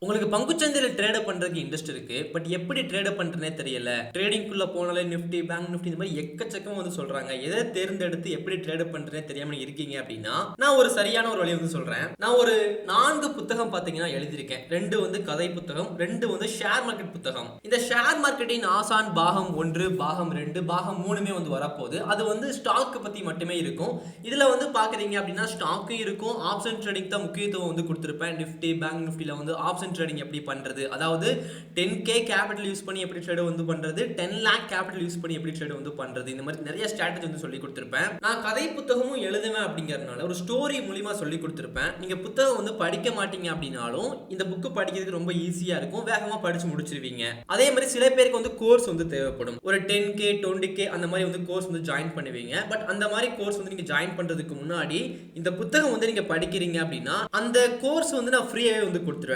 உங்களுக்கு பங்குச்சந்தையில ட்ரேட் பண்றதுக்கு இன்ட்ரெஸ்ட் இருக்கு. பட் எப்படி ட்ரேட் பண்றதுன்னே தெரியல. ட்ரேடிங்குள்ள போனாலே நிஃப்டி, பேங்க் நிஃப்டி இந்த மாரி எக்கச்சக்கமா வந்து சொல்றாங்க. எத தேர்ந்தெடுத்து எப்படி ட்ரேட் பண்றதுன்னே தெரியாம நீங்க இருக்கீங்க அப்படின்னா, நான் ஒரு சரியான ஒரு வழிய வந்து சொல்றேன். நான் ஒரு 4 புத்தகம் பார்த்தீங்கன்னா எழுதியிருக்கேன். 2 வந்து கதை புத்தகம், 2 வந்து ஷேர் மார்க்கெட் புத்தகம். இந்த ஷேர் மார்க்கெட்டின் ஆசான் பாகம் 1, பாகம் 2, பாகம் 3மே வந்து வரப்போகுது. அது வந்து ஸ்டாக் பத்தி மட்டுமே இருக்கும். இதுல வந்து பார்க்குறீங்க அப்படின்னா ஸ்டாக்கும் இருக்கும். ஆப்ஷன் ட்ரேடிங் தான் முக்கியத்துவம் வந்து குடுத்திருப்பேன். நிஃப்டி, பேங்க் நிஃப்டில வந்து ஆப்ஷன் ட்ரேடிங் எப்படி பண்றது, அதாவது 10K கேபிட்டல் யூஸ் பண்ணி எப்படி ட்ரேட் வந்து பண்றது, 10 லேக் கேபிட்டல் யூஸ் பண்ணி எப்படி ட்ரேட் வந்து பண்றது, இந்த மாதிரி நிறைய ஸ்ட்ராட்டஜி வந்து சொல்லி கொடுத்திருப்பேன். நான் கதை புத்தகமும் எழுதுவேன் அப்படிங்கறதுனால ஒரு ஸ்டோரி மூலியமா சொல்லி கொடுத்திருப்பேன். நீங்க புத்தகம் வந்து படிக்க மாட்டீங்க அப்படின்னாலும் இந்த புக் படிக்கிறதுக்கு ரொம்ப ஈஸியா இருக்கும், வேகமா படிச்சு முடிச்சிருவீங்க. அதே மாதிரி சில பேருக்கு வந்து கோர்ஸ் வந்து தேவைப்படும். ஒரு 10K 20K அந்த மாதிரி வந்து கோர்ஸ் வந்து ஜாயின் பண்ணுவீங்க. பட் அந்த மாதிரி கோர்ஸ் வந்து நீங்க ஜாயின் பண்றதுக்கு முன்னாடி இந்த புத்தகம் வந்து நீங்க படிக்கிறீங்க அப்படின்னா அந்த கோர்ஸ் வந்து நான் ஃப்ரீயாவே வந்து கொடுத்துருவேன்.